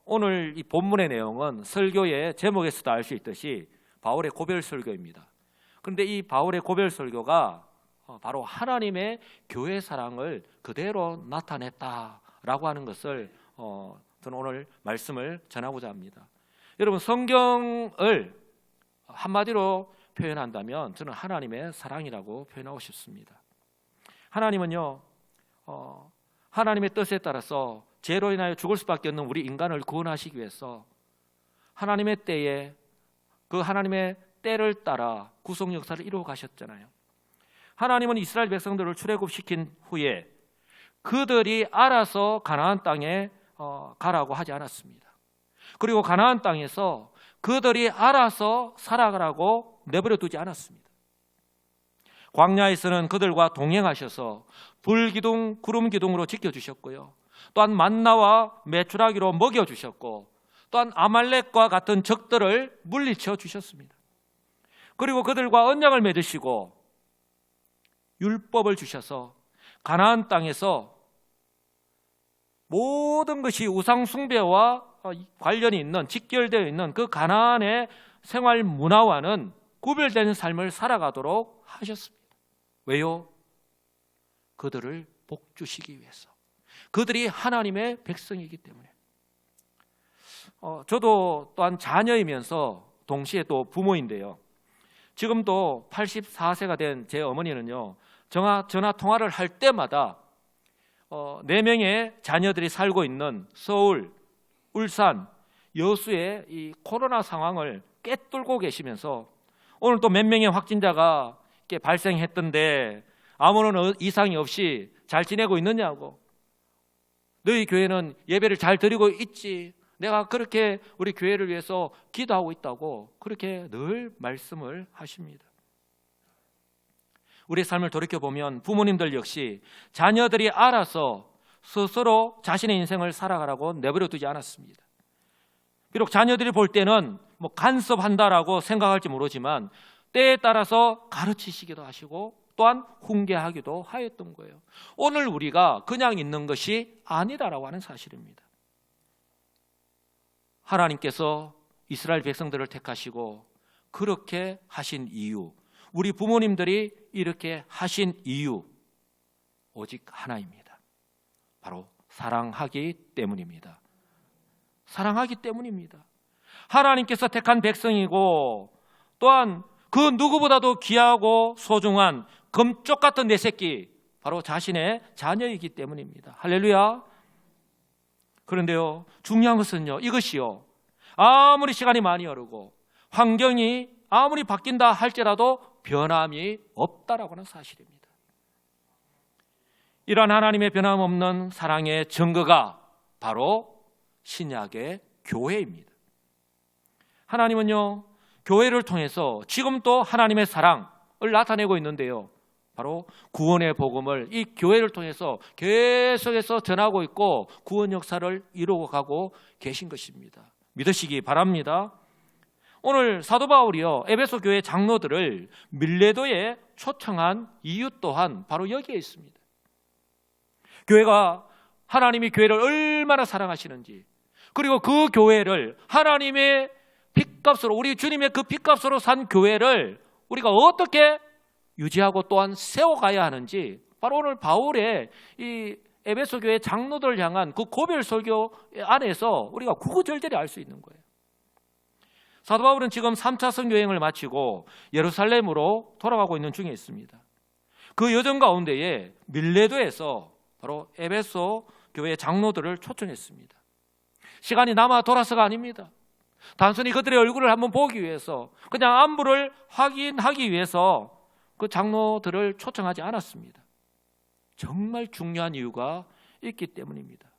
오늘 이 본문의 내용은 설교의 제목에서도 알 수 있듯이 바울의 고별 설교입니다. 그런데 이 바울의 고별 설교가 바로 하나님의 교회 사랑을 그대로 나타냈다라고 하는 것을 저는 오늘 말씀을 전하고자 합니다. 여러분, 성경을 한마디로 표현한다면 저는 하나님의 사랑이라고 표현하고 싶습니다. 하나님은요, 하나님의 뜻에 따라서 죄로 인하여 죽을 수밖에 없는 우리 인간을 구원하시기 위해서 하나님의 때에 그 하나님의 때를 따라 구속 역사를 이루어 가셨잖아요. 하나님은 이스라엘 백성들을 출애굽시킨 후에 그들이 알아서 가나안 땅에 가라고 하지 않았습니다. 그리고 가나안 땅에서 그들이 알아서 살아가라고 내버려 두지 않았습니다. 광야에서는 그들과 동행하셔서 불기둥, 구름기둥으로 지켜주셨고요, 또한 만나와 메추라기로 먹여주셨고, 또한 아말렉과 같은 적들을 물리쳐 주셨습니다. 그리고 그들과 언약을 맺으시고 율법을 주셔서 가나안 땅에서 모든 것이 우상 숭배와 관련이 있는, 직결되어 있는 그 가나안의 생활 문화와는 구별되는 삶을 살아가도록 하셨습니다. 왜요? 그들을 복주시기 위해서. 그들이 하나님의 백성이기 때문에. 저도 또한 자녀이면서 동시에 또 부모인데요, 지금도 84세가 된 제 어머니는요, 전화 통화를 할 때마다 4명의 자녀들이 살고 있는 서울, 울산, 여수의 이 코로나 상황을 꿰뚫고 계시면서 오늘 또 몇 명의 확진자가 이렇게 발생했던데 아무런 이상이 없이 잘 지내고 있느냐고, 너희 교회는 예배를 잘 드리고 있지, 내가 그렇게 우리 교회를 위해서 기도하고 있다고 그렇게 늘 말씀을 하십니다. 우리의 삶을 돌이켜보면 부모님들 역시 자녀들이 알아서 스스로 자신의 인생을 살아가라고 내버려 두지 않았습니다. 비록 자녀들이 볼 때는 간섭한다라고 생각할지 모르지만 때에 따라서 가르치시기도 하시고 또한 훈계하기도 하였던 거예요. 오늘 우리가 그냥 있는 것이 아니다라고 하는 사실입니다. 하나님께서 이스라엘 백성들을 택하시고 그렇게 하신 이유, 우리 부모님들이 이렇게 하신 이유, 오직 하나입니다. 바로 사랑하기 때문입니다. 사랑하기 때문입니다. 하나님께서 택한 백성이고 또한 그 누구보다도 귀하고 소중한 금쪽 같은 내 새끼, 바로 자신의 자녀이기 때문입니다. 할렐루야. 그런데요, 중요한 것은요, 이것이요, 아무리 시간이 많이 흐르고 환경이 아무리 바뀐다 할지라도 변함이 없다라고 하는 사실입니다. 이러한 하나님의 변함없는 사랑의 증거가 바로 신약의 교회입니다. 하나님은요, 교회를 통해서 지금 또 하나님의 사랑을 나타내고 있는데요, 바로 구원의 복음을 이 교회를 통해서 계속해서 전하고 있고 구원 역사를 이루어 가고 계신 것입니다. 믿으시기 바랍니다. 오늘 사도 바울이요, 에베소 교회 장로들을 밀레도에 초청한 이유 또한 바로 여기에 있습니다. 교회가, 하나님이 교회를 얼마나 사랑하시는지, 그리고 그 교회를 하나님의 핏값으로, 우리 주님의 그 핏값으로 산 교회를 우리가 어떻게 유지하고 또한 세워가야 하는지, 바로 오늘 바울의 이 에베소 교회 장로들을 향한 그 고별 설교 안에서 우리가 구구절절히 알 수 있는 거예요. 사도 바울은 지금 3차 선교 여행을 마치고 예루살렘으로 돌아가고 있는 중에 있습니다. 그 여정 가운데에 밀레도에서 바로 에베소 교회 장로들을 초청했습니다. 시간이 남아 돌아서가 아닙니다. 단순히 그들의 얼굴을 한번 보기 위해서, 그냥 안부를 확인하기 위해서 그 장로들을 초청하지 않았습니다. 정말 중요한 이유가 있기 때문입니다.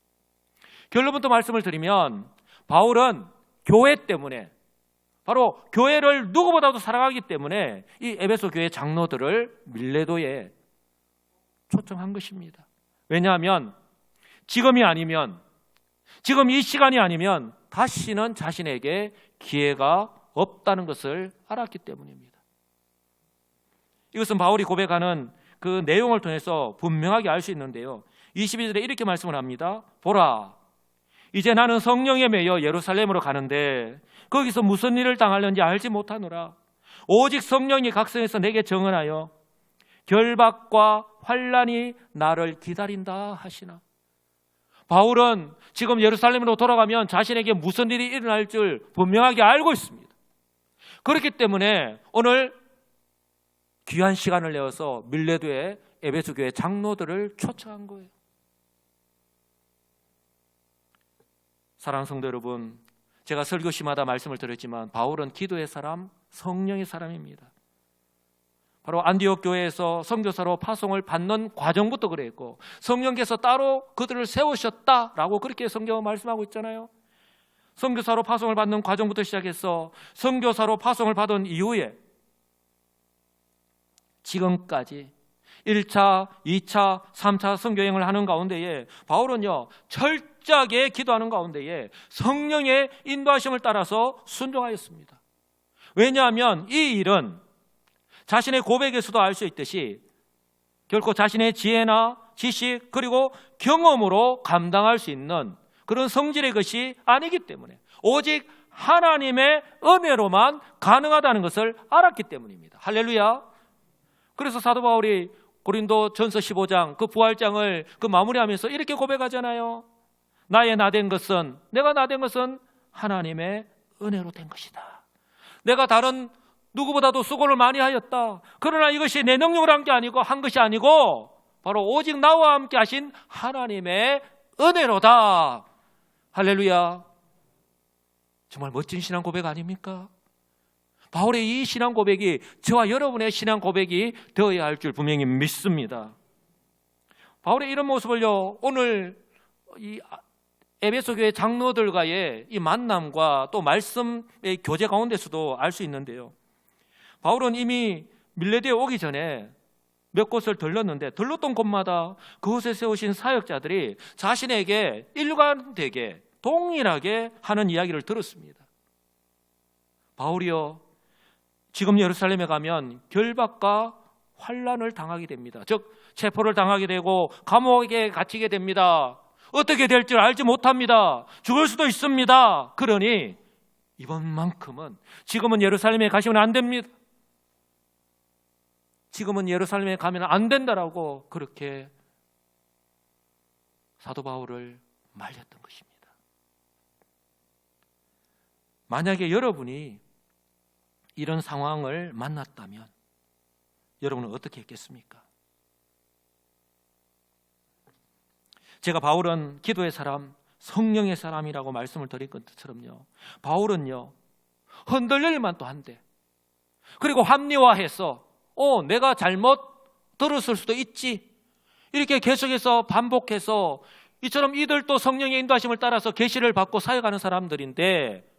결론부터 말씀을 드리면 바울은 교회 때문에, 바로 교회를 누구보다도 사랑하기 때문에 이 에베소 교회 장로들을 밀레도에 초청한 것입니다. 왜냐하면 지금이 아니면, 지금 이 시간이 아니면 다시는 자신에게 기회가 없다는 것을 알았기 때문입니다. 이것은 바울이 고백하는 그 내용을 통해서 분명하게 알 수 있는데요, 22절에 이렇게 말씀을 합니다. 보라, 이제 나는 성령에 매여 예루살렘으로 가는데 거기서 무슨 일을 당하려는지 알지 못하노라. 오직 성령이 각성해서 내게 정언하여 결박과 환난이 나를 기다린다 하시나. 바울은 지금 예루살렘으로 돌아가면 자신에게 무슨 일이 일어날 줄 분명하게 알고 있습니다. 그렇기 때문에 오늘 귀한 시간을 내어서 밀레도의 에베소 교회 장로들을 초청한 거예요. 사랑하는 성도 여러분, 제가 설교시마다 말씀을 드렸지만 바울은 기도의 사람, 성령의 사람입니다. 바로 안디옥 교회에서 선교사로 파송을 받는 과정부터 그랬고 성령께서 따로 그들을 세우셨다라고 그렇게 성경은 말씀하고 있잖아요. 선교사로 파송을 받는 과정부터 시작해서 선교사로 파송을 받은 이후에 지금까지 1차, 2차, 3차 선교여행을 하는 가운데에 바울은요 철저하게 기도하는 가운데에 성령의 인도하심을 따라서 순종하였습니다. 왜냐하면 이 일은 자신의 고백에서도 알 수 있듯이 결코 자신의 지혜나 지식 그리고 경험으로 감당할 수 있는 그런 성질의 것이 아니기 때문에 오직 하나님의 은혜로만 가능하다는 것을 알았기 때문입니다. 할렐루야. 그래서 사도 바울이 고린도 전서 15장 그 부활장을 마무리하면서 이렇게 고백하잖아요. 내가 나된 것은 하나님의 은혜로 된 것이다. 내가 다른 누구보다도 수고를 많이 하였다. 그러나 이것이 내 능력으로 한 것이 아니고 바로 오직 나와 함께 하신 하나님의 은혜로다. 할렐루야. 정말 멋진 신앙 고백 아닙니까? 바울의 이 신앙 고백이 저와 여러분의 신앙 고백이 되어야 할 줄 분명히 믿습니다. 바울의 이런 모습을요 오늘 이 에베소 교회 장로들과의 이 만남과 또 말씀의 교제 가운데서도 알 수 있는데요. 바울은 이미 밀레도에 오기 전에 몇 곳을 들렀던 곳마다 그곳에 세우신 사역자들이 자신에게 일관되게 동일하게 하는 이야기를 들었습니다. 바울이요 지금 예루살렘에 가면 결박과 환난을 당하게 됩니다. 즉 체포를 당하게 되고 감옥에 갇히게 됩니다. 어떻게 될 줄 알지 못합니다. 죽을 수도 있습니다. 그러니 이번만큼은 지금은 예루살렘에 가시면 안 됩니다. 지금은 예루살렘에 가면 안 된다라고 그렇게 사도 바울을 말렸던 것입니다. 만약에 여러분이 이런 상황을 만났다면 여러분은 어떻게 했겠습니까? 제가 바울은 기도의 사람, 성령의 사람이라고 말씀을 드린 것처럼요. 바울은요 흔들릴만 또 한데 그리고 합리화해서 내가 잘못 들었을 수도 있지 이렇게 계속해서 반복해서 이처럼 이들도 성령의 인도하심을 따라서 계시를 받고 사역하는 사람들인데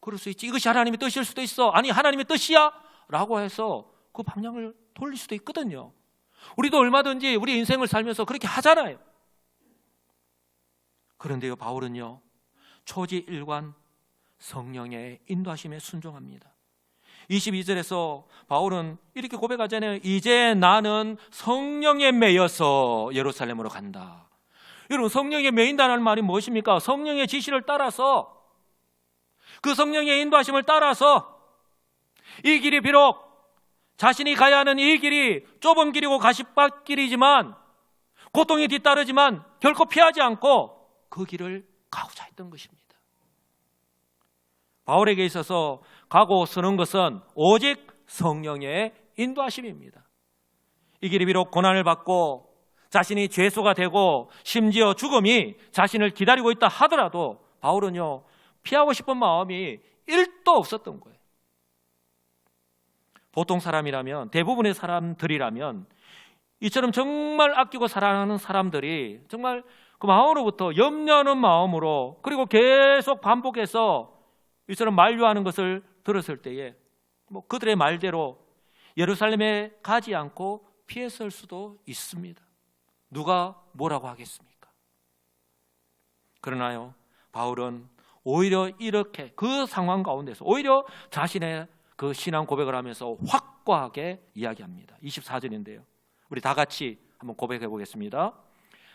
그럴 수 있지 이것이 하나님의 뜻일 수도 있어 아니 하나님의 뜻이야? 라고 해서 그 방향을 돌릴 수도 있거든요. 우리도 얼마든지 우리 인생을 살면서 그렇게 하잖아요. 그런데요 바울은요 초지일관 성령의 인도하심에 순종합니다. 22절에서 바울은 이렇게 고백하잖아요. 이제 나는 성령에 매여서 예루살렘으로 간다. 여러분 성령에 매인다는 말이 무엇입니까? 성령의 지시를 따라서 그 성령의 인도하심을 따라서 이 길이 비록 자신이 가야 하는 이 길이 좁은 길이고 가시밭길이지만 고통이 뒤따르지만 결코 피하지 않고 그 길을 가고자 했던 것입니다. 바울에게 있어서 가고 서는 것은 오직 성령의 인도하심입니다. 이 길이 비록 고난을 받고 자신이 죄수가 되고 심지어 죽음이 자신을 기다리고 있다 하더라도 바울은요 피하고 싶은 마음이 1도 없었던 거예요. 보통 사람이라면 대부분의 사람들이라면 이처럼 정말 아끼고 사랑하는 사람들이 정말 그 마음으로부터 염려하는 마음으로 그리고 계속 반복해서 이처럼 만류하는 것을 들었을 때에 그들의 말대로 예루살렘에 가지 않고 피했을 수도 있습니다. 누가 뭐라고 하겠습니까? 그러나요 바울은 오히려 이렇게 그 상황 가운데서 오히려 자신의 그 신앙 고백을 하면서 확고하게 이야기합니다. 24절인데요 우리 다 같이 한번 고백해 보겠습니다.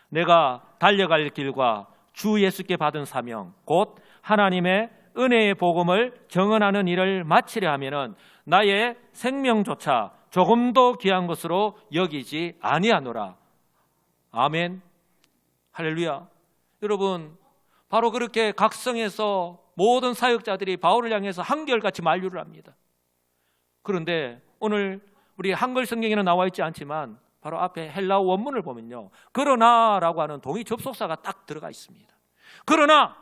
내가 달려갈 길과 주 예수께 받은 사명, 곧 하나님의 은혜의 복음을 정언하는 일을 마치려 하면은 나의 생명조차 조금도 귀한 것으로 여기지 아니하노라. 아멘. 할렐루야. 여러분, 바로 그렇게 각성해서 모든 사역자들이 바울을 향해서 한결같이 만류를 합니다. 그런데 오늘 우리 한글 성경에는 나와 있지 않지만 바로 앞에 헬라어 원문을 보면요, 그러나라고 하는 동의 접속사가 딱 들어가 있습니다. 그러나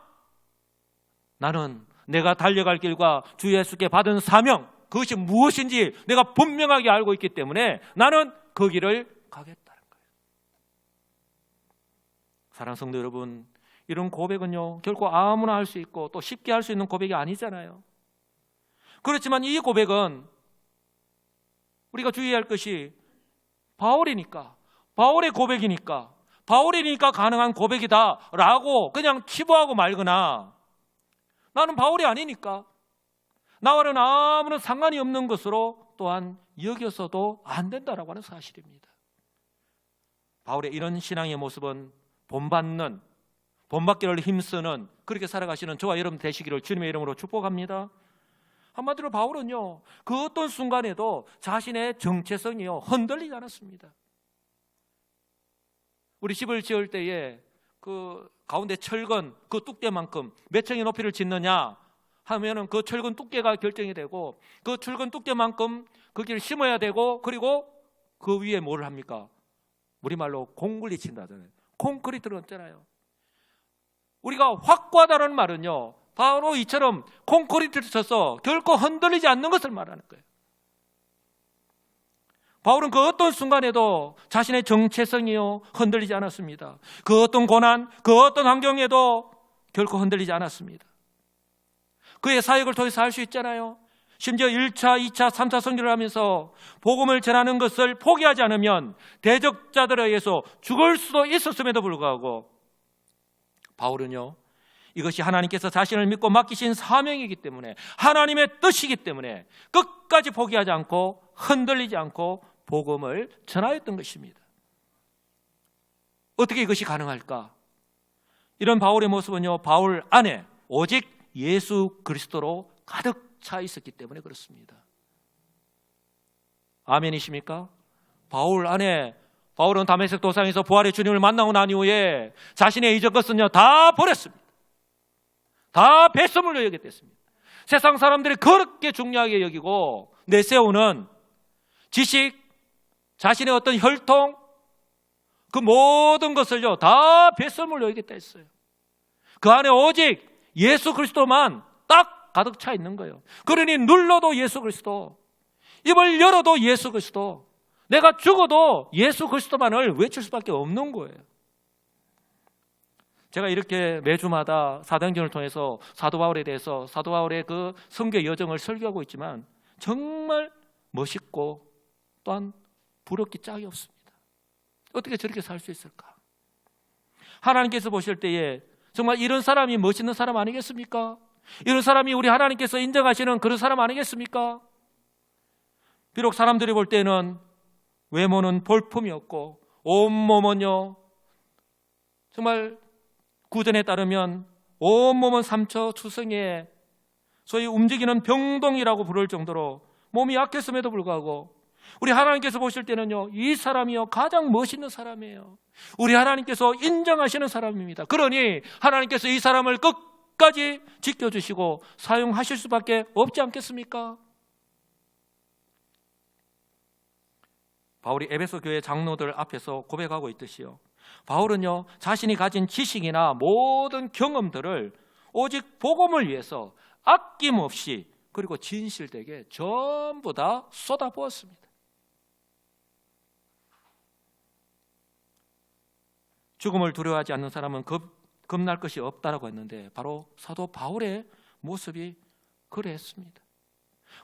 나는 내가 달려갈 길과 주 예수께 받은 사명, 그것이 무엇인지 내가 분명하게 알고 있기 때문에 나는 그 길을 가겠다는 거예요. 사랑하는 성도 여러분, 이런 고백은요 결코 아무나 할 수 있고 또 쉽게 할 수 있는 고백이 아니잖아요. 그렇지만 이 고백은 우리가 주의할 것이 바울이니까, 바울의 고백이니까, 바울이니까 가능한 고백이다라고 그냥 치부하고 말거나, 나는 바울이 아니니까 나와는 아무런 상관이 없는 것으로 또한 여겨서도 안 된다라고 하는 사실입니다. 바울의 이런 신앙의 모습은 본받기를 힘쓰는, 그렇게 살아가시는 저와 여러분 되시기를 주님의 이름으로 축복합니다. 한마디로 바울은요 그 어떤 순간에도 자신의 정체성이요 흔들리지 않았습니다. 우리 집을 지을 때에 그 가운데 철근 그 두께만큼 몇 층의 높이를 짓느냐 하면은 그 철근 두께가 결정이 되고, 그 철근 두께만큼 거기를 심어야 되고, 그리고 그 위에 뭘 합니까? 우리말로 공글리 친다잖아요. 콘크리트를 얹잖아요. 우리가 확고하다는 말은요 바로 이처럼 콘크리트를 쳐서 결코 흔들리지 않는 것을 말하는 거예요. 바울은 그 어떤 순간에도 자신의 정체성이요 흔들리지 않았습니다. 그 어떤 고난, 그 어떤 환경에도 결코 흔들리지 않았습니다. 그의 사역을 통해서 할 수 있잖아요. 심지어 1차, 2차, 3차 선교를 하면서 복음을 전하는 것을 포기하지 않으면 대적자들에 의해서 죽을 수도 있었음에도 불구하고 바울은요 이것이 하나님께서 자신을 믿고 맡기신 사명이기 때문에, 하나님의 뜻이기 때문에 끝까지 포기하지 않고 흔들리지 않고 복음을 전하였던 것입니다. 어떻게 이것이 가능할까? 이런 바울의 모습은요 바울 안에 오직 예수 그리스도로 가득 차 있었기 때문에 그렇습니다. 아멘이십니까? 바울은 다메섹 도상에서 부활의 주님을 만나고 난 이후에 자신의 이전 것은요 다 버렸습니다. 다 뱃선물로 여겼댔습니다. 세상 사람들이 그렇게 중요하게 여기고 내세우는 지식, 자신의 어떤 혈통, 그 모든 것을요 다 뱃선물로 여겼다 했어요. 그 안에 오직 예수 그리스도만 딱 가득 차 있는 거예요. 그러니 눌러도 예수 그리스도, 입을 열어도 예수 그리스도, 내가 죽어도 예수 그리스도만을 외칠 수밖에 없는 거예요. 제가 이렇게 매주마다 사도행전을 통해서 사도 바울에 대해서, 사도 바울의 그 선교 여정을 설교하고 있지만 정말 멋있고 또한 부럽기 짝이 없습니다. 어떻게 저렇게 살 수 있을까? 하나님께서 보실 때에 정말 이런 사람이 멋있는 사람 아니겠습니까? 이런 사람이 우리 하나님께서 인정하시는 그런 사람 아니겠습니까? 비록 사람들이 볼 때는 외모는 볼품이 없고 온몸은요 정말 구전에 따르면 온몸은 삼처추성에 소위 움직이는 병동이라고 부를 정도로 몸이 약했음에도 불구하고 우리 하나님께서 보실 때는요 이 사람이요 가장 멋있는 사람이에요. 우리 하나님께서 인정하시는 사람입니다. 그러니 하나님께서 이 사람을 끝까지 지켜주시고 사용하실 수밖에 없지 않겠습니까? 바울이 에베소 교회 장로들 앞에서 고백하고 있듯이요, 바울은요 자신이 가진 지식이나 모든 경험들을 오직 복음을 위해서 아낌없이 그리고 진실되게 전부 다 쏟아부었습니다. 죽음을 두려워하지 않는 사람은 겁날 것이 없다라고 했는데 바로 사도 바울의 모습이 그랬습니다.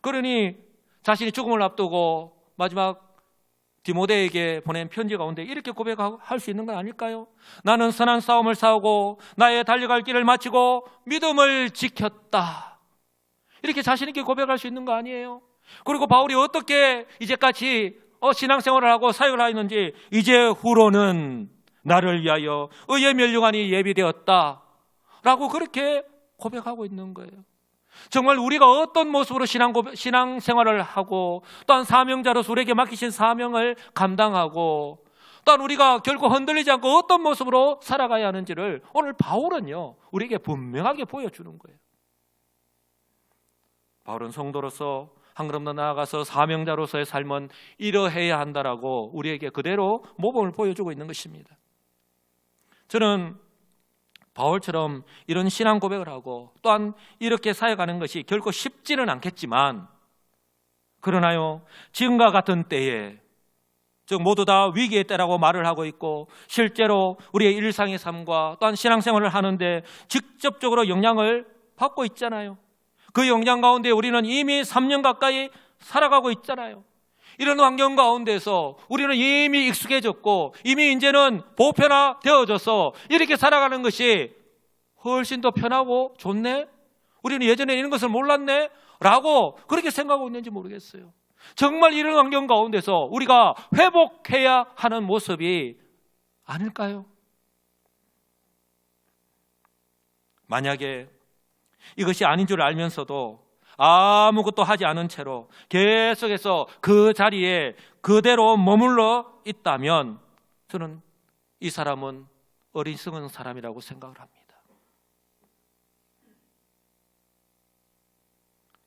그러니 자신이 죽음을 앞두고 마지막 디모데에게 보낸 편지 가운데 이렇게 고백할 수 있는 건 아닐까요? 나는 선한 싸움을 싸우고 나의 달려갈 길을 마치고 믿음을 지켰다. 이렇게 자신 있게 고백할 수 있는 거 아니에요? 그리고 바울이 어떻게 이제까지 신앙생활을 하고 사역을 하였는지, 이제 후로는 나를 위하여 의의 멸류관이 예비되었다. 라고 그렇게 고백하고 있는 거예요. 정말 우리가 어떤 모습으로 신앙생활을 하고 또한 사명자로서 우리에게 맡기신 사명을 감당하고 또한 우리가 결코 흔들리지 않고 어떤 모습으로 살아가야 하는지를 오늘 바울은요 우리에게 분명하게 보여주는 거예요. 바울은 성도로서 한 걸음 더 나아가서 사명자로서의 삶은 이러해야 한다라고 우리에게 그대로 모범을 보여주고 있는 것입니다. 저는 바울처럼 이런 신앙 고백을 하고 또한 이렇게 살아가는 것이 결코 쉽지는 않겠지만, 그러나요 지금과 같은 때에 즉 모두 다 위기의 때라고 말을 하고 있고 실제로 우리의 일상의 삶과 또한 신앙생활을 하는데 직접적으로 영향을 받고 있잖아요. 그 영향 가운데 우리는 이미 3년 가까이 살아가고 있잖아요. 이런 환경 가운데서 우리는 이미 익숙해졌고 이미 이제는 보편화되어져서 이렇게 살아가는 것이 훨씬 더 편하고 좋네? 우리는 예전에 이런 것을 몰랐네? 라고 그렇게 생각하고 있는지 모르겠어요. 정말 이런 환경 가운데서 우리가 회복해야 하는 모습이 아닐까요? 만약에 이것이 아닌 줄 알면서도 아무것도 하지 않은 채로 계속해서 그 자리에 그대로 머물러 있다면 저는 이 사람은 어리석은 사람이라고 생각을 합니다.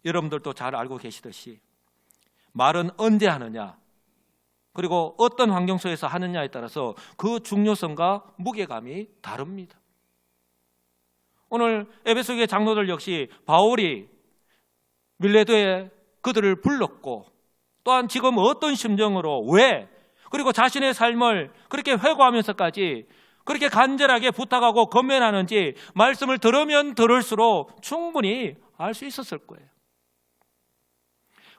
여러분들도 잘 알고 계시듯이 말은 언제 하느냐 그리고 어떤 환경 속에서 하느냐에 따라서 그 중요성과 무게감이 다릅니다. 오늘 에베소 교회 장로들 역시 바울이 밀레도에 그들을 불렀고 또한 지금 어떤 심정으로 왜 그리고 자신의 삶을 그렇게 회고하면서까지 그렇게 간절하게 부탁하고 건면하는지 말씀을 들으면 들을수록 충분히 알 수 있었을 거예요.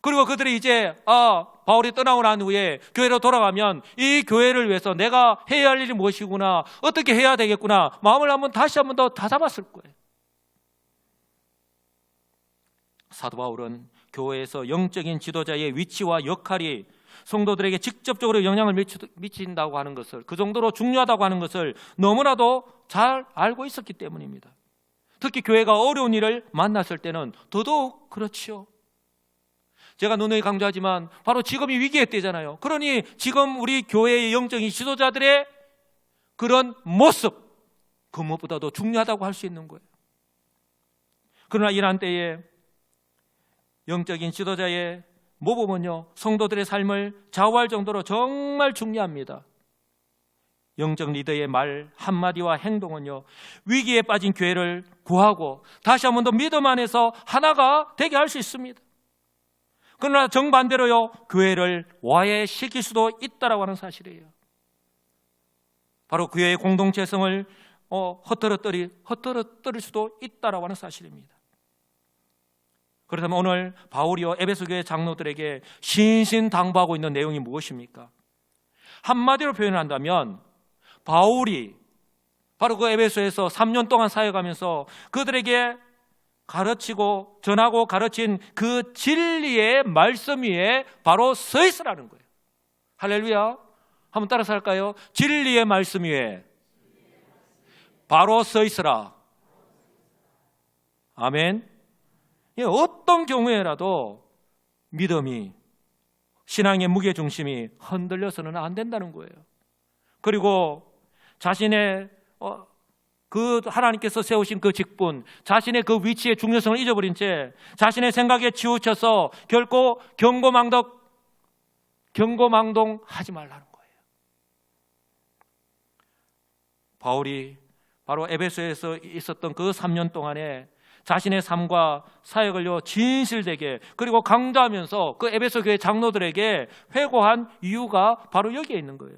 그리고 그들이 이제 바울이 떠나고 난 후에 교회로 돌아가면 이 교회를 위해서 내가 해야 할 일이 무엇이구나, 어떻게 해야 되겠구나 마음을 다시 한번 더 다잡았을 거예요. 사도 바울은 교회에서 영적인 지도자의 위치와 역할이 성도들에게 직접적으로 영향을 미친다고 하는 것을, 그 정도로 중요하다고 하는 것을 너무나도 잘 알고 있었기 때문입니다. 특히 교회가 어려운 일을 만났을 때는 더더욱 그렇지요. 제가 누누이 강조하지만 바로 지금이 위기의 때잖아요. 그러니 지금 우리 교회의 영적인 지도자들의 그런 모습, 그 무엇보다도 중요하다고 할 수 있는 거예요. 그러나 이러한 때에 영적인 지도자의 모범은요 성도들의 삶을 좌우할 정도로 정말 중요합니다. 영적 리더의 말 한마디와 행동은요 위기에 빠진 교회를 구하고 다시 한 번 더 믿음 안에서 하나가 되게 할 수 있습니다. 그러나 정반대로요 교회를 와해시킬 수도 있다라고 하는 사실이에요. 바로 교회의 공동체성을 헛들을 수도 있다라고 하는 사실입니다. 그렇다면 오늘 바울이요 에베소 교회 장로들에게 신신당부하고 있는 내용이 무엇입니까? 한마디로 표현한다면 바울이 바로 그 에베소에서 3년 동안 사역하면서 그들에게 가르치고 전하고 가르친 그 진리의 말씀 위에 바로 서 있으라는 거예요. 할렐루야. 한번 따라서 할까요? 진리의 말씀 위에 바로 서 있으라. 아멘. 어떤 경우에라도 믿음이, 신앙의 무게중심이 흔들려서는 안 된다는 거예요. 그리고 자신의 그 하나님께서 세우신 그 직분, 자신의 그 위치의 중요성을 잊어버린 채 자신의 생각에 치우쳐서 결코 경고망동하지 말라는 거예요. 바울이 바로 에베소에서 있었던 그 3년 동안에 자신의 삶과 사역을요 진실되게 그리고 강조하면서 그 에베소 교회 장로들에게 회고한 이유가 바로 여기에 있는 거예요.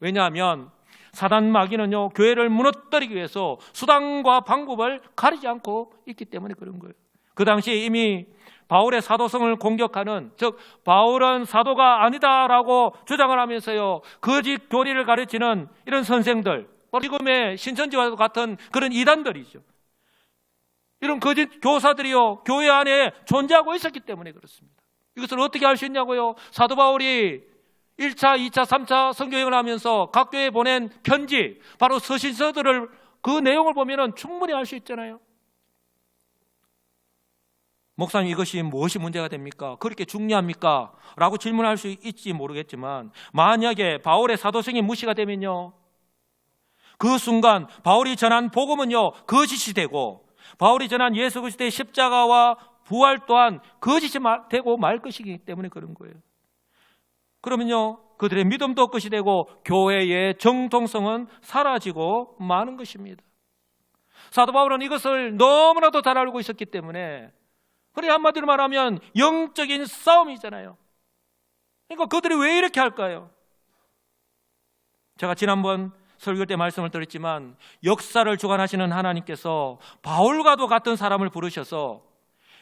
왜냐하면 사단 마귀는요 교회를 무너뜨리기 위해서 수단과 방법을 가리지 않고 있기 때문에 그런 거예요. 그 당시에 이미 바울의 사도성을 공격하는, 즉 바울은 사도가 아니다라고 주장을 하면서요 거짓 교리를 가르치는 이런 선생들, 지금의 신천지와 같은 그런 이단들이죠. 이런 거짓 교사들이요 교회 안에 존재하고 있었기 때문에 그렇습니다. 이것을 어떻게 할 수 있냐고요? 사도 바울이 1차, 2차, 3차 선교행을 하면서 각 교회에 보낸 편지, 바로 서신서들을 그 내용을 보면은 충분히 알 수 있잖아요. 목사님, 이것이 무엇이 문제가 됩니까? 그렇게 중요합니까? 라고 질문할 수 있지 모르겠지만, 만약에 바울의 사도성이 무시가 되면요, 그 순간 바울이 전한 복음은요 거짓이 되고, 바울이 전한 예수 그리스도의 십자가와 부활 또한 거짓이 되고 말 것이기 때문에 그런 거예요. 그러면요 그들의 믿음도 끝이 되고 교회의 정통성은 사라지고 마는 것입니다. 사도 바울은 이것을 너무나도 잘 알고 있었기 때문에, 그래 한마디로 말하면 영적인 싸움이잖아요. 그러니까 그들이 왜 이렇게 할까요? 제가 지난번 설교 때 말씀을 드렸지만, 역사를 주관하시는 하나님께서 바울과도 같은 사람을 부르셔서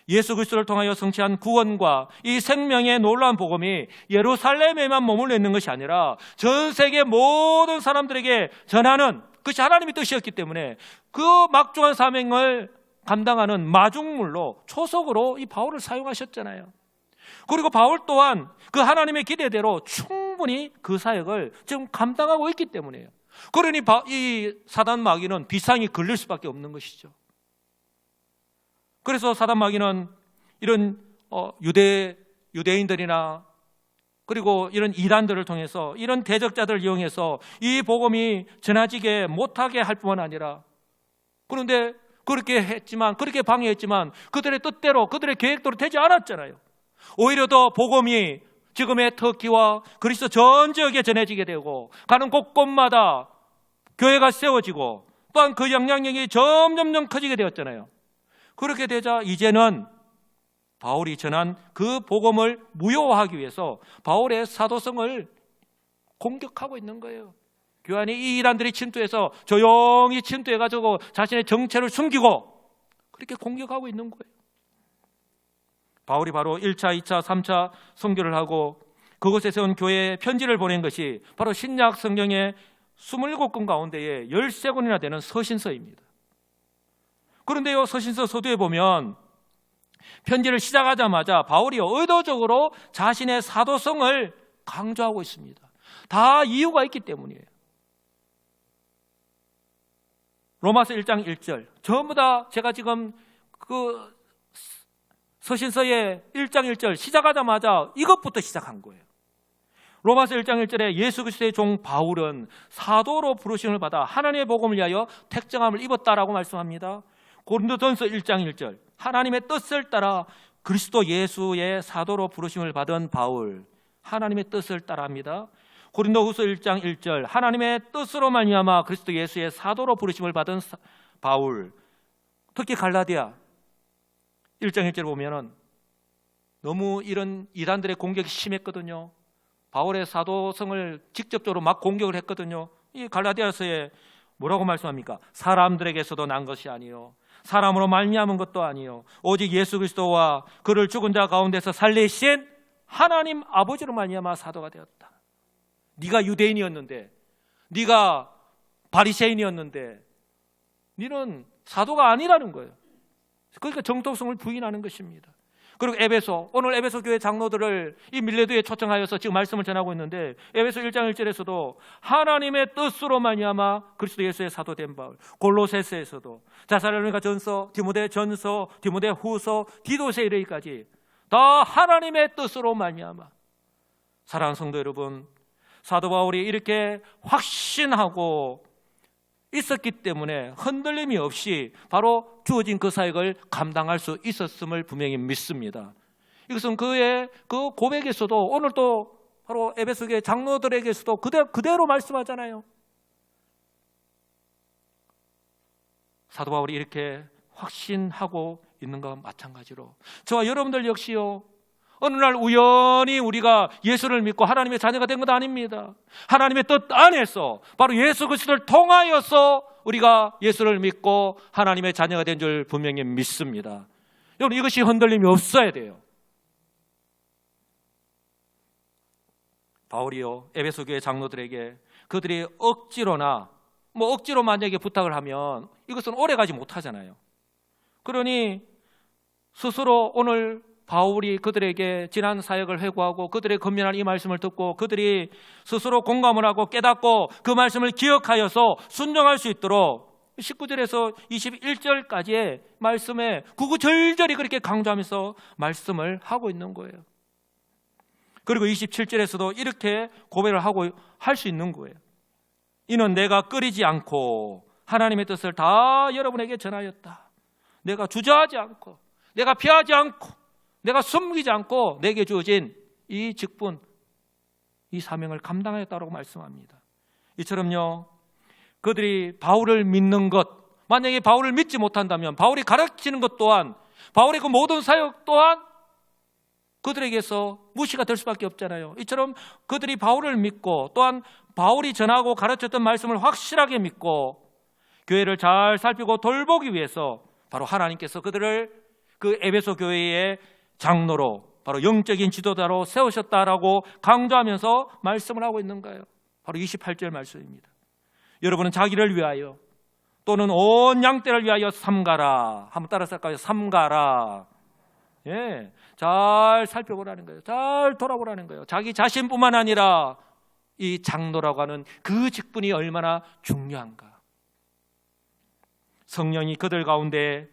예수 그리스도를 통하여 성취한 구원과 이 생명의 놀라운 복음이 예루살렘에만 머물러 있는 것이 아니라 전 세계 모든 사람들에게 전하는 그것이 하나님의 뜻이었기 때문에, 그 막중한 사명을 감당하는 마중물로, 초석으로 이 바울을 사용하셨잖아요. 그리고 바울 또한 그 하나님의 기대대로 충분히 그 사역을 지금 감당하고 있기 때문에요. 그러니 이 사단 마귀는 비상이 걸릴 수밖에 없는 것이죠. 그래서 사단 마귀는 이런 유대인들이나 그리고 이런 이단들을 통해서, 이런 대적자들을 이용해서 이 복음이 전해지게 못하게 할 뿐만 아니라, 그런데 그렇게 했지만, 그렇게 방해했지만 그들의 뜻대로, 그들의 계획대로 되지 않았잖아요. 오히려 더 복음이 지금의 터키와 그리스 전 지역에 전해지게 되고, 가는 곳곳마다 교회가 세워지고, 또한 그 영향력이 점점 커지게 되었잖아요. 그렇게 되자 이제는 바울이 전한 그 복음을 무효화하기 위해서 바울의 사도성을 공격하고 있는 거예요. 교환이 이 이단들이 침투해서 조용히 침투해가지고 자신의 정체를 숨기고 그렇게 공격하고 있는 거예요. 바울이 바로 1차, 2차, 3차 선교를 하고 그곳에 세운 교회에 편지를 보낸 것이 바로 신약 성경의 27권 가운데에 13권이나 되는 서신서입니다. 그런데요, 서신서 서두에 보면 편지를 시작하자마자 바울이요 의도적으로 자신의 사도성을 강조하고 있습니다. 다 이유가 있기 때문이에요. 로마서 1장 1절 전부 다 제가 지금 그 서신서의 1장 1절 시작하자마자 이것부터 시작한 거예요. 로마서 1장 1절에 예수 그리스도의 종 바울은 사도로 부르심을 받아 하나님의 복음을 위하여 택정함을 입었다라고 말씀합니다. 고린도전서 1장 1절 하나님의 뜻을 따라 그리스도 예수의 사도로 부르심을 받은 바울, 하나님의 뜻을 따라합니다. 고린도후서 1장 1절 하나님의 뜻으로 말미암아 그리스도 예수의 사도로 부르심을 받은 바울. 특히 갈라디아 1장 1절을 보면은 너무 이런 이단들의 공격이 심했거든요. 바울의 사도성을 직접적으로 막 공격을 했거든요. 이 갈라디아서에 뭐라고 말씀합니까? 사람들에게서도 난 것이 아니요 사람으로 말미암은 것도 아니요 오직 예수 그리스도와 그를 죽은 자 가운데서 살리신 하나님 아버지로 말미암아 사도가 되었다. 네가 유대인이었는데, 네가 바리새인이었는데 너는 사도가 아니라는 거예요. 그러니까 정통성을 부인하는 것입니다. 그리고 에베소, 오늘 에베소 교회 장로들을 이 밀레도에 초청하여서 지금 말씀을 전하고 있는데, 에베소 1장 1절에서도 하나님의 뜻으로 말미암아 그리스도 예수의 사도된 바울, 골로새서에서도 데살로니가 전서, 디모데 전서, 디모데 후서, 디도서에 이르기까지 다 하나님의 뜻으로 말미암아. 사랑하는 성도 여러분, 사도 바울이 이렇게 확신하고 있었기 때문에 흔들림이 없이 바로 주어진 그 사역을 감당할 수 있었음을 분명히 믿습니다. 이것은 그의 그 고백에서도 오늘 또 바로 에베소 교회 장로들에게서도 그대로 말씀하잖아요. 사도 바울이 이렇게 확신하고 있는 것과 마찬가지로 저와 여러분들 역시요, 어느 날 우연히 우리가 예수를 믿고 하나님의 자녀가 된 것 아닙니다. 하나님의 뜻 안에서 바로 예수 그리스도를 통하여서 우리가 예수를 믿고 하나님의 자녀가 된 줄 분명히 믿습니다. 여러분, 이것이 흔들림이 없어야 돼요. 바울이요 에베소 교회 장로들에게 그들이 억지로나 억지로 만약에 부탁을 하면 이것은 오래가지 못하잖아요. 그러니 스스로 오늘 바울이 그들에게 지난 사역을 회고하고 그들의 건면한 이 말씀을 듣고 그들이 스스로 공감을 하고 깨닫고 그 말씀을 기억하여서 순종할 수 있도록 19절에서 21절까지의 말씀에 구구절절히 그렇게 강조하면서 말씀을 하고 있는 거예요. 그리고 27절에서도 이렇게 고백을 하고 할 수 있는 거예요. 이는 내가 끓이지 않고 하나님의 뜻을 다 여러분에게 전하였다. 내가 주저하지 않고, 내가 피하지 않고, 내가 숨기지 않고 내게 주어진 이 직분, 이 사명을 감당하였다고 말씀합니다. 이처럼요, 그들이 바울을 믿는 것, 만약에 바울을 믿지 못한다면 바울이 가르치는 것 또한, 바울의 그 모든 사역 또한 그들에게서 무시가 될 수밖에 없잖아요. 이처럼 그들이 바울을 믿고 또한 바울이 전하고 가르쳤던 말씀을 확실하게 믿고 교회를 잘 살피고 돌보기 위해서 바로 하나님께서 그들을 그 에베소 교회의 장로로, 바로 영적인 지도자로 세우셨다라고 강조하면서 말씀을 하고 있는 거예요. 바로 28절 말씀입니다. 여러분은 자기를 위하여 또는 온 양떼를 위하여 삼가라. 한번 따라서 할까요? 삼가라. 예, 잘 살펴보라는 거예요. 잘 돌아보라는 거예요. 자기 자신뿐만 아니라 이 장로라고 하는 그 직분이 얼마나 중요한가. 성령이 그들 가운데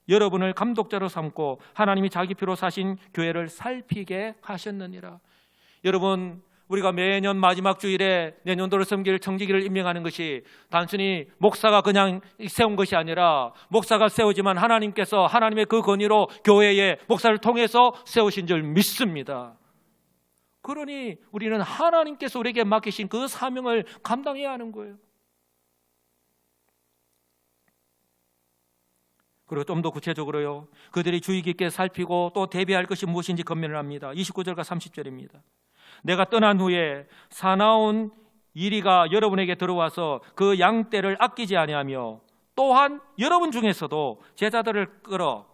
여러분을 감독자로 삼고 하나님이 자기 피로 사신 교회를 살피게 하셨느니라. 여러분, 우리가 매년 마지막 주일에 내년도를 섬길 청지기를 임명하는 것이 단순히 목사가 그냥 세운 것이 아니라 목사가 세우지만 하나님께서 하나님의 그 권위로 교회에 목사를 통해서 세우신 줄 믿습니다. 그러니 우리는 하나님께서 우리에게 맡기신 그 사명을 감당해야 하는 거예요. 그리고 좀 더 구체적으로요, 그들이 주의 깊게 살피고 또 대비할 것이 무엇인지 권면을 합니다. 29절과 30절입니다. 내가 떠난 후에 사나운 이리가 여러분에게 들어와서 그 양떼를 아끼지 아니하며 또한 여러분 중에서도 제자들을 끌어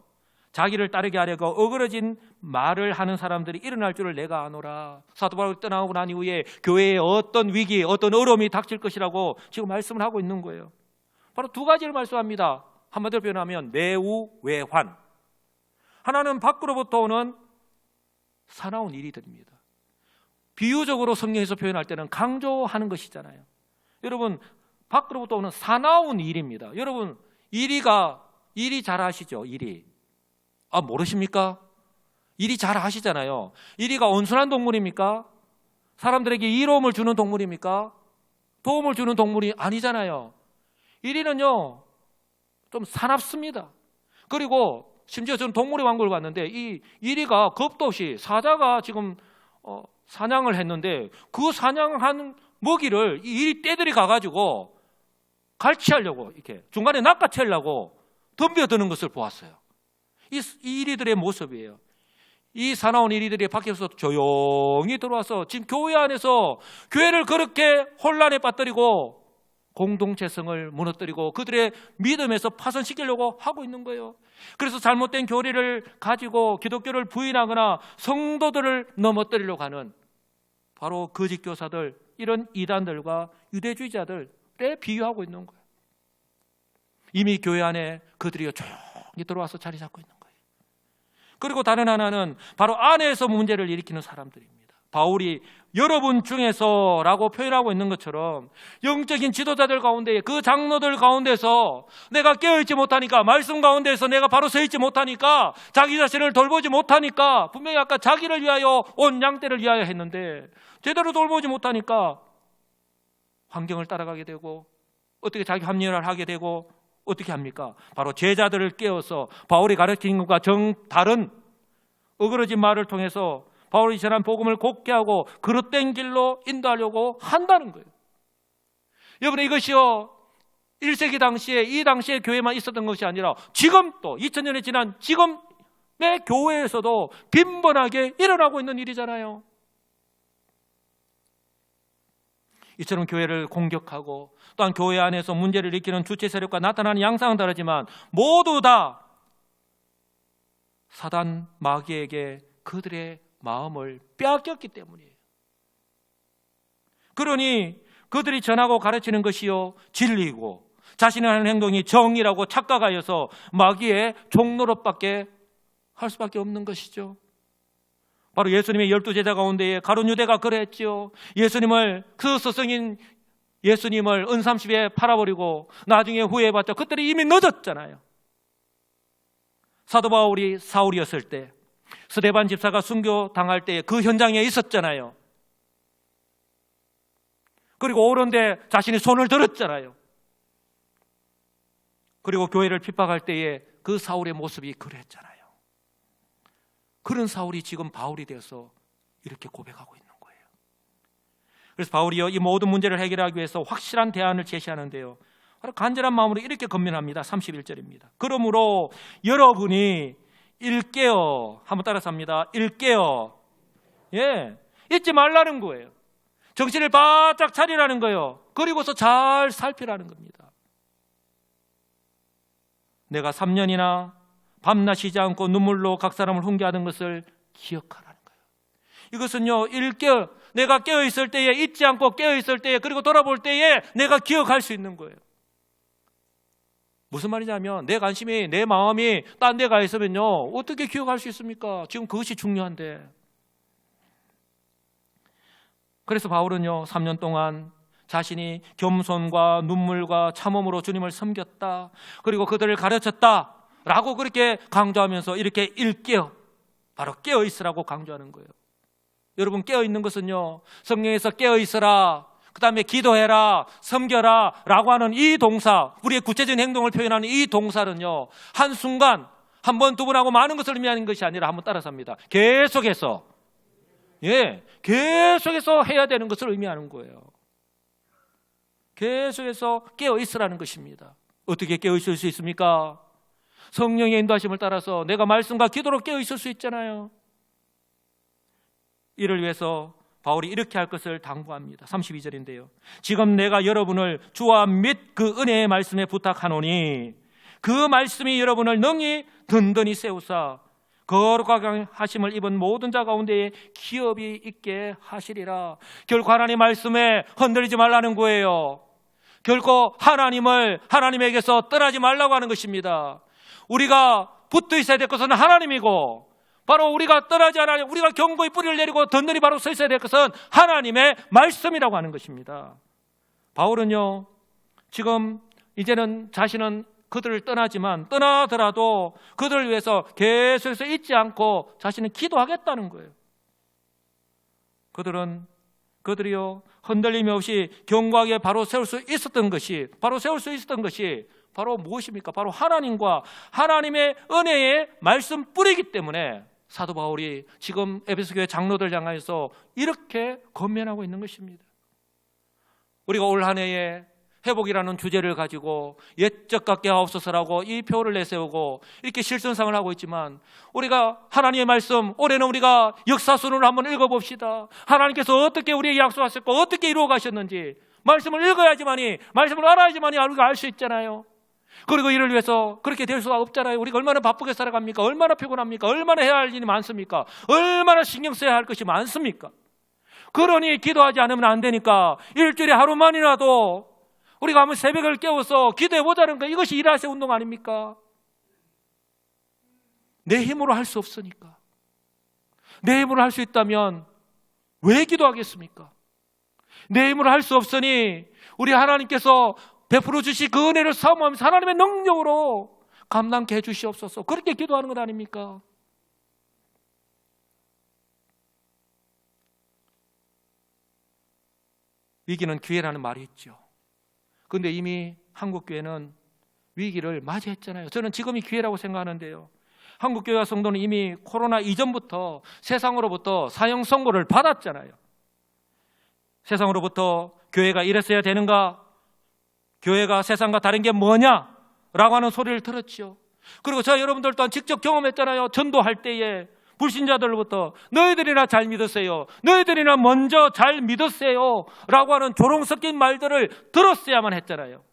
자기를 따르게 하려고 어그러진 말을 하는 사람들이 일어날 줄을 내가 아노라. 사도 바울이 떠나고 난 이후에 교회에 어떤 위기, 어떤 어려움이 닥칠 것이라고 지금 말씀을 하고 있는 거예요. 바로 두 가지를 말씀합니다. 한마디로 표현하면 내우, 외환. 하나는 밖으로부터 오는 사나운 일이들입니다. 비유적으로 성경에서 표현할 때는 강조하는 것이잖아요. 여러분, 밖으로부터 오는 사나운 일입니다. 여러분, 일이 잘 아시죠? 일이. 모르십니까? 일이 잘 아시잖아요. 일이가 온순한 동물입니까? 사람들에게 이로움을 주는 동물입니까? 도움을 주는 동물이 아니잖아요. 일이는요, 좀 사납습니다. 그리고 심지어 저는 동물의 왕국을 갔는데 이 일이가 겁도 없이, 사자가 지금 사냥을 했는데 그 사냥한 먹이를 이 일이 떼들이 가가지고 갈취하려고 이렇게 중간에 낚아채려고 덤벼드는 것을 보았어요. 이 이리들의 모습이에요. 이 사나운 이리들이 밖에서 조용히 들어와서 지금 교회 안에서 교회를 그렇게 혼란에 빠뜨리고 공동체성을 무너뜨리고 그들의 믿음에서 파손시키려고 하고 있는 거예요. 그래서 잘못된 교리를 가지고 기독교를 부인하거나 성도들을 넘어뜨리려고 하는 바로 거짓 교사들, 이런 이단들과 유대주의자들에 비유하고 있는 거예요. 이미 교회 안에 그들이 조용히 들어와서 자리 잡고 있는 거예요. 그리고 다른 하나는 바로 안에서 문제를 일으키는 사람들입니다. 바울이 여러분 중에서라고 표현하고 있는 것처럼 영적인 지도자들 가운데, 그 장로들 가운데서 내가 깨어있지 못하니까, 말씀 가운데서 내가 바로 서 있지 못하니까, 자기 자신을 돌보지 못하니까, 분명히 아까 자기를 위하여 온 양떼를 위하여 했는데 제대로 돌보지 못하니까 환경을 따라가게 되고 어떻게 자기 합리화를 하게 되고 어떻게 합니까? 바로 제자들을 깨워서 바울이 가르친 것과 정다른 어그러진 말을 통해서 바울이 전한 복음을 곱게 하고 그릇된 길로 인도하려고 한다는 거예요. 여러분, 이것이요 1세기 당시에, 이 당시에 교회만 있었던 것이 아니라 지금 또 2000년이 지난 지금의 교회에서도 빈번하게 일어나고 있는 일이잖아요. 이처럼 교회를 공격하고 또한 교회 안에서 문제를 일으키는 주체 세력과 나타나는 양상은 다르지만 모두 다 사단 마귀에게 그들의 마음을 빼앗겼기 때문이에요. 그러니 그들이 전하고 가르치는 것이요 진리이고 자신이 하는 행동이 정의라고 착각하여서 마귀의 종노릇밖에 할 수밖에 없는 것이죠. 바로 예수님의 12제자 가운데에 가룟 유대가 그랬죠. 예수님을 그 스승인 예수님을 은삼십에 팔아버리고 나중에 후회해봤자 그때는 이미 늦었잖아요. 사도 바울이 사울이었을 때, 스데반 집사가 순교당할 때 그 현장에 있었잖아요. 그리고 오른데 자신이 손을 들었잖아요. 그리고 교회를 핍박할 때에 그 사울의 모습이 그랬잖아요. 그런 사울이 지금 바울이 되어서 이렇게 고백하고 있는 거예요. 그래서 바울이요, 이 모든 문제를 해결하기 위해서 확실한 대안을 제시하는데요, 바로 간절한 마음으로 이렇게 건면합니다. 31절입니다. 그러므로 여러분이 일깨어, 한번 따라서 합니다. 일깨어. 예, 잊지 말라는 거예요. 정신을 바짝 차리라는 거예요. 그리고서 잘 살피라는 겁니다. 내가 3년이나 밤낮 쉬지 않고 눈물로 각 사람을 훈계하는 것을 기억하라는 거예요. 이것은요, 일깨어, 내가 깨어있을 때에, 잊지 않고 깨어있을 때에, 그리고 돌아볼 때에 내가 기억할 수 있는 거예요. 무슨 말이냐면 내 관심이, 내 마음이 딴 데 가 있으면요, 어떻게 기억할 수 있습니까? 지금 그것이 중요한데. 그래서 바울은요, 3년 동안 자신이 겸손과 눈물과 참음으로 주님을 섬겼다, 그리고 그들을 가르쳤다 라고 그렇게 강조하면서 이렇게 일깨어, 바로 깨어있으라고 강조하는 거예요. 여러분, 깨어있는 것은요, 성경에서 깨어있으라, 그 다음에 기도해라, 섬겨라 라고 하는 이 동사, 우리의 구체적인 행동을 표현하는 이 동사는요, 한순간 한 번, 두 번 하고 많은 것을 의미하는 것이 아니라, 한번 따라서 합니다, 계속해서, 예, 계속해서 해야 되는 것을 의미하는 거예요. 계속해서 깨어있으라는 것입니다. 어떻게 깨어있을 수 있습니까? 성령의 인도하심을 따라서 내가 말씀과 기도로 깨어있을 수 있잖아요. 이를 위해서 바울이 이렇게 할 것을 당부합니다. 32절인데요. 지금 내가 여러분을 주와 및 그 은혜의 말씀에 부탁하노니 그 말씀이 여러분을 능히 든든히 세우사 거룩하게 하심을 입은 모든 자 가운데에 기업이 있게 하시리라. 결코 하나님 말씀에 흔들리지 말라는 거예요. 결코 하나님에게서 떠나지 말라고 하는 것입니다. 우리가 붙어 있어야 될 것은 하나님이고, 바로 우리가 떠나지 않아, 우리가 견고히 뿌리를 내리고 든든히 바로 서 있어야 될 것은 하나님의 말씀이라고 하는 것입니다. 바울은요, 지금 이제는 자신은 그들을 떠나지만, 떠나더라도 그들을 위해서 계속해서 잊지 않고 자신은 기도하겠다는 거예요. 그들이요, 흔들림이 없이 견고하게 바로 세울 수 있었던 것이 바로 무엇입니까? 바로 하나님과 하나님의 은혜의 말씀 뿌리기 때문에 사도 바울이 지금 에베소 교회 장로들 향해서 이렇게 권면하고 있는 것입니다. 우리가 올 한 해에 회복이라는 주제를 가지고 옛적 같게 하옵소서라고 이 표를 내세우고 이렇게 실천상을 하고 있지만, 우리가 하나님의 말씀, 올해는 우리가 역사순으로 한번 읽어봅시다. 하나님께서 어떻게 우리에게 약속하셨고 어떻게 이루어 가셨는지 말씀을 읽어야지만이, 말씀을 알아야지만이 우리가 알 수 있잖아요. 그리고 이를 위해서 그렇게 될 수가 없잖아요. 우리가 얼마나 바쁘게 살아갑니까? 얼마나 피곤합니까? 얼마나 해야 할 일이 많습니까? 얼마나 신경 써야 할 것이 많습니까? 그러니 기도하지 않으면 안 되니까 일주일에 하루만이라도 우리가 한번 새벽을 깨워서 기도해보자는 거, 이것이 일하세 운동 아닙니까? 내 힘으로 할 수 없으니까. 내 힘으로 할 수 있다면 왜 기도하겠습니까? 내 힘으로 할 수 없으니 우리 하나님께서 베풀어 주시 그 은혜를 사모하면서 하나님의 능력으로 감당케 해주시옵소서, 그렇게 기도하는 것 아닙니까? 위기는 기회라는 말이 있죠. 그런데 이미 한국교회는 위기를 맞이했잖아요. 저는 지금이 기회라고 생각하는데요, 한국교회와 성도는 이미 코로나 이전부터 세상으로부터 사형 선고를 받았잖아요. 세상으로부터 교회가 이랬어야 되는가, 교회가 세상과 다른 게 뭐냐라고 하는 소리를 들었죠. 그리고 저 여러분들 또한 직접 경험했잖아요. 전도할 때에 불신자들로부터 너희들이나 잘 믿으세요, 너희들이나 먼저 잘 믿으세요 라고 하는 조롱 섞인 말들을 들었어야만 했잖아요.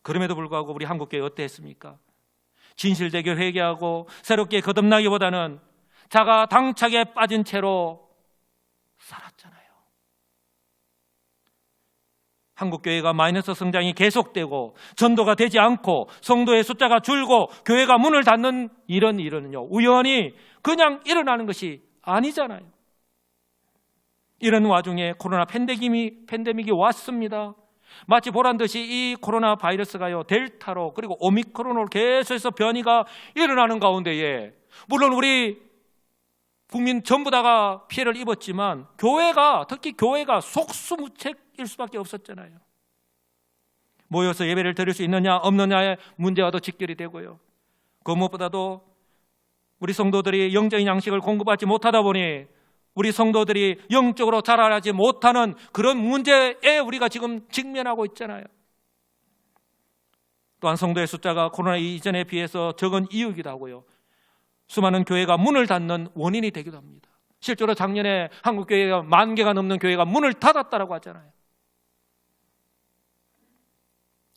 그럼에도 불구하고 우리 한국교회 어땠습니까? 진실되게 회개하고 새롭게 거듭나기보다는 자가 당착에 빠진 채로 살았잖아요. 한국교회가 마이너스 성장이 계속되고 전도가 되지 않고 성도의 숫자가 줄고 교회가 문을 닫는 이런 일은요, 우연히 그냥 일어나는 것이 아니잖아요. 이런 와중에 코로나 팬데믹이 왔습니다. 마치 보란 듯이 이 코로나 바이러스가요, 델타로 그리고 오미크론으로 계속해서 변이가 일어나는 가운데에 물론 우리 국민 전부 다가 피해를 입었지만 특히 교회가 속수무책일 수밖에 없었잖아요. 모여서 예배를 드릴 수 있느냐 없느냐의 문제와 더 직결이 되고요. 그 무엇보다도 우리 성도들이 영적인 양식을 공급받지 못하다 보니 우리 성도들이 영적으로 자라나지 못하는 그런 문제에 우리가 지금 직면하고 있잖아요. 또한 성도의 숫자가 코로나 이전에 비해서 적은 이유이기도 하고요. 수많은 교회가 문을 닫는 원인이 되기도 합니다. 실제로 작년에 한국 교회가 10,000개가 넘는 교회가 문을 닫았다라고 하잖아요.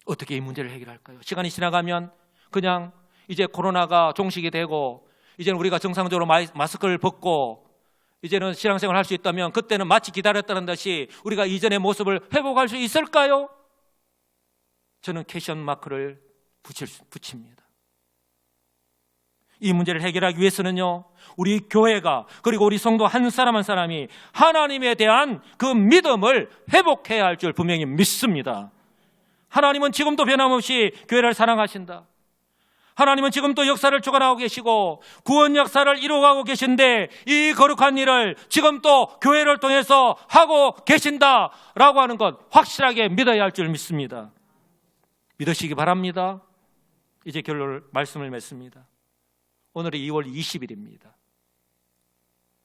어떻게 이 문제를 해결할까요? 시간이 지나가면 그냥 이제 코로나가 종식이 되고 이제는 우리가 정상적으로 마스크를 벗고 이제는 신앙생활을 할 수 있다면 그때는 마치 기다렸다는 듯이 우리가 이전의 모습을 회복할 수 있을까요? 저는 퀘스천 마크를 붙입니다. 이 문제를 해결하기 위해서는요, 우리 교회가 그리고 우리 성도 한 사람 한 사람이 하나님에 대한 그 믿음을 회복해야 할 줄 분명히 믿습니다. 하나님은 지금도 변함없이 교회를 사랑하신다. 하나님은 지금도 역사를 주관하고 계시고 구원 역사를 이루어가고 계신데 이 거룩한 일을 지금 또 교회를 통해서 하고 계신다라고 하는 것 확실하게 믿어야 할 줄 믿습니다. 믿으시기 바랍니다. 이제 결론 말씀을 맺습니다. 오늘이 2월 20일입니다.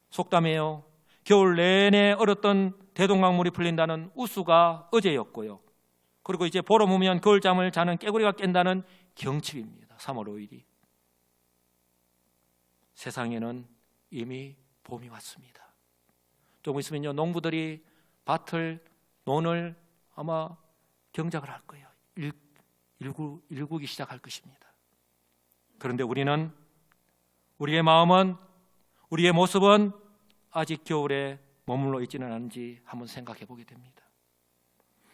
속담에요, 겨울 내내 얼었던 대동강물이 풀린다는 우수가 어제였고요. 그리고 이제 보름 후면 겨울잠을 자는 깨구리가 깬다는 경칩입니다. 3월 5일이. 세상에는 이미 봄이 왔습니다. 조금 있으면요, 농부들이 밭을, 논을 아마 경작을 할 거예요. 일구기 시작할 것입니다. 그런데 우리의 마음은, 우리의 모습은 아직 겨울에 머물러 있지는 않은지 한번 생각해 보게 됩니다.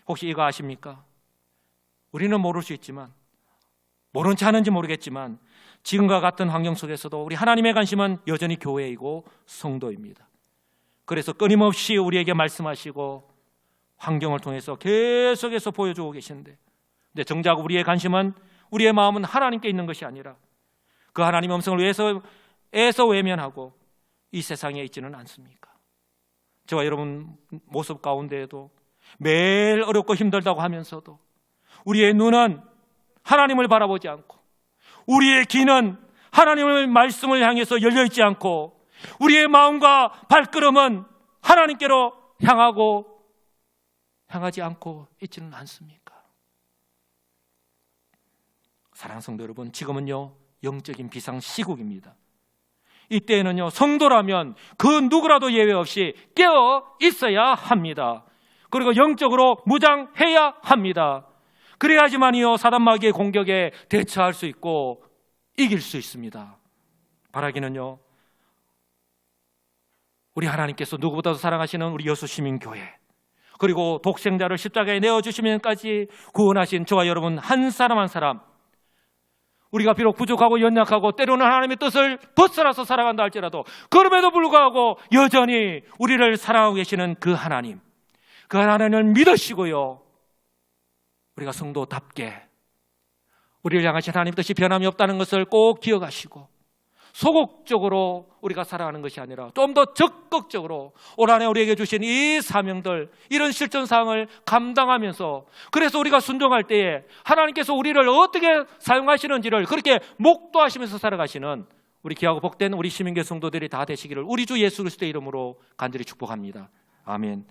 혹시 이거 아십니까? 우리는 모를 수 있지만, 모른 체 하는지 모르겠지만 지금과 같은 환경 속에서도 우리 하나님의 관심은 여전히 교회이고 성도입니다. 그래서 끊임없이 우리에게 말씀하시고 환경을 통해서 계속해서 보여주고 계시는데, 근데 정작 우리의 관심은, 우리의 마음은 하나님께 있는 것이 아니라 그 하나님의 음성을 위해서 외면하고 이 세상에 있지는 않습니까? 저와 여러분 모습 가운데에도 매일 어렵고 힘들다고 하면서도 우리의 눈은 하나님을 바라보지 않고, 우리의 귀는 하나님의 말씀을 향해서 열려있지 않고, 우리의 마음과 발걸음은 하나님께로 향하지 않고 있지는 않습니까? 사랑하는 성도 여러분, 지금은요 영적인 비상시국입니다. 이때에는요, 성도라면 그 누구라도 예외 없이 깨어 있어야 합니다. 그리고 영적으로 무장해야 합니다. 그래야지만이요 사단 마귀의 공격에 대처할 수 있고 이길 수 있습니다. 바라기는요, 우리 하나님께서 누구보다도 사랑하시는 우리 여수시민교회, 그리고 독생자를 십자가에 내어주시면까지 구원하신 저와 여러분 한 사람 한 사람, 우리가 비록 부족하고 연약하고 때로는 하나님의 뜻을 벗어나서 살아간다 할지라도 그럼에도 불구하고 여전히 우리를 사랑하고 계시는 그 하나님을 믿으시고요, 우리가 성도답게 우리를 향하신 하나님 뜻이 변함이 없다는 것을 꼭 기억하시고 소극적으로 우리가 살아가는 것이 아니라 좀 더 적극적으로 올 한해 우리에게 주신 이 사명들, 이런 실천사항을 감당하면서, 그래서 우리가 순종할 때에 하나님께서 우리를 어떻게 사용하시는지를 그렇게 목도하시면서 살아가시는 우리 귀하고 복된 우리 시민교회 성도들이 다 되시기를 우리 주 예수 그리스도의 이름으로 간절히 축복합니다. 아멘.